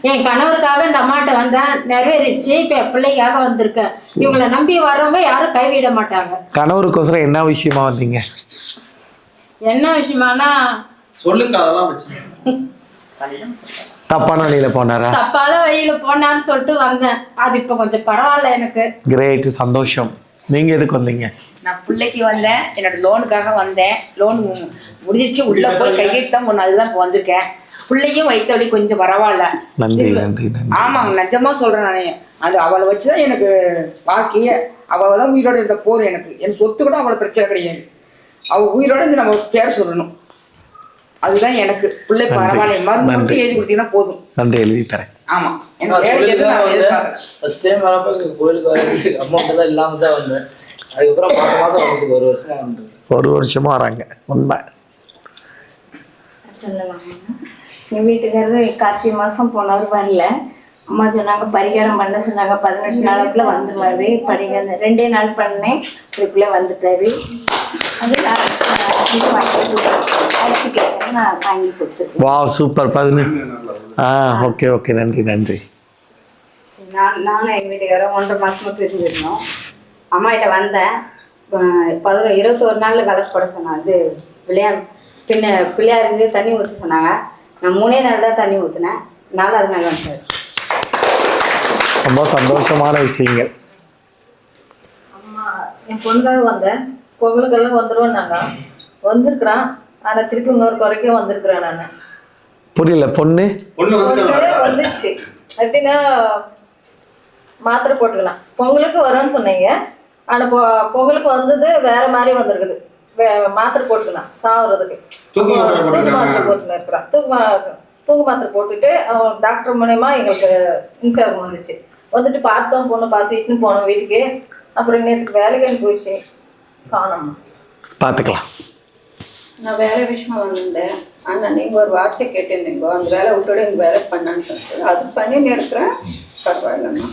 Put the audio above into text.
என் கணவருக்காக இந்த அம்மாட்ட வந்தேன், நிறைவேறிடுச்சு. இப்ப என் பிள்ளைக்காக வந்திருக்கேன். இவங்களை நம்பி வர்றவங்க யாரும் கைவிட மாட்டாங்க. கணவருக்கோசரம் என்ன விஷயமா வந்தீங்க? என்ன விஷயமானா சொல்லுங்க. அதெல்லாம் தப்பான வழியில போனாரா? தப்பான வழியில போனான்னு சொல்லிட்டு வந்தேன். அது இப்ப கொஞ்சம் பரவாயில்ல எனக்கு. கிரேட், சந்தோஷம். நீங்க எதுக்கு வந்தீங்க? நான் பிள்ளைக்கு வந்தேன், என்னோட லோனுக்காக வந்தேன். லோன் முடிஞ்சிருச்சு, உள்ள போய் கையெழுத்து தான் போனேன். அதுதான் இப்போ வந்திருக்கேன். பிள்ளையும் வயிற்று வலி கொஞ்சம் பரவாயில்ல. நன்றி நன்றி நன்றி. ஆமாங்க, நிஜமா சொல்றேன் நானே. அது அவளை வச்சுதான் எனக்கு வாழ்க்கையே. அவள் தான் உயிரோட இருந்த போர். எனக்கு சொத்து கூட அவளை பிரச்சனை கிடையாது. அவள் உயிரோட இருந்து நம்ம பேர் சொல்லணும். அதுதான் எனக்கு. பிள்ளை பரவாயில்ல, மருந்து மட்டும் எழுதி கொடுத்தீங்கன்னா போதும். நன்றி, எழுதி தரேன். ஆமா, எனக்கு ஃபர்ஸ்ட் டைம் வரப்போ கோயிலுக்கு அமௌண்ட் எல்லாம் இல்லாம தான் வந்தேன். அதுக்கப்புறம் மாசம் வந்துருக்கு. 1 வருஷமா வந்து 1 வருஷமா வராங்க. உண்மை சொல்லலாம். எங்கள் வீட்டுக்காரரு கார்த்திகை மாதம் போனவர் வரல. அம்மா சொன்னாங்க பரிகாரம் பண்ண சொன்னாங்க. 18 நாளுக்குள்ளே வந்துடுவார். பரிகாரம் 2 நாள் பண்ணேன், அதுக்குள்ளே வந்துட்டாரு. அது அரிசி கேட்குறேன், நான் வாங்கி கொடுத்துருக்கேன். வா, சூப்பர். 18. ஓகே ஓகே, நன்றி நன்றி. நானும் எங்கள் வீட்டுக்காரரும் 1.5 மாதமாக பிரிஞ்சிருந்தோம். அம்மாகிட்ட வந்தேன். 21 நாளில் விளக்கு போட சொன்னாங்க. அது பிள்ளையாருக்கு தண்ணி ஊற்ற சொன்னாங்க. நான் 3 நாள் தான் தண்ணி ஊற்றினேன். 4வது நாள் வந்துட்டார். ரொம்ப சந்தோஷமான விஷயங்கள். அம்மா என் பொண்ணுக்காக வந்தேன். பொங்கலுக்கெல்லாம் வந்துடுவோம். நாங்கள் வந்திருக்கிறோம். ஆனால் திருப்பி இன்னொரு குறைக்கும் வந்திருக்கிறேன். நான் புரியல. பொண்ணு வந்துடுச்சு. எப்படின்னா மாத்திரை போட்டுக்கலாம். பொங்கலுக்கு வரும்னு சொன்னீங்க. ஆனால் பொங்கலுக்கு வந்தது வேற மாதிரி வந்திருக்குது. மாத்திரை போட்டுக்கலாம் சாவுறதுக்கு. தூக்கு மாத்திரை போட்டுன்னு இருக்கிறான். தூக்கு மாத்திரை போட்டுட்டு டாக்டர் மூலயமா எங்களுக்கு இன்ஃபார்ம் வந்துச்சு. வந்துட்டு பார்த்தோம், பொண்ணு பார்த்து இட்டுன்னு போனோம் வீட்டுக்கு. அப்புறம் நேற்றுக்கு வேலைக்கு போயிடுச்சு, காணோம். பார்த்துக்கலாம். நான் வேலை விஷயமா வந்திருந்தேன். ஆனால் நீங்கள் ஒரு வார்த்தை கேட்டிருந்தீங்க, அந்த வேலை விட்டோட இந்த வேலை பண்ணான்னு சொல்லிட்டு அது பண்ணி இருக்கிறேன். பரவாயில்லம்மா.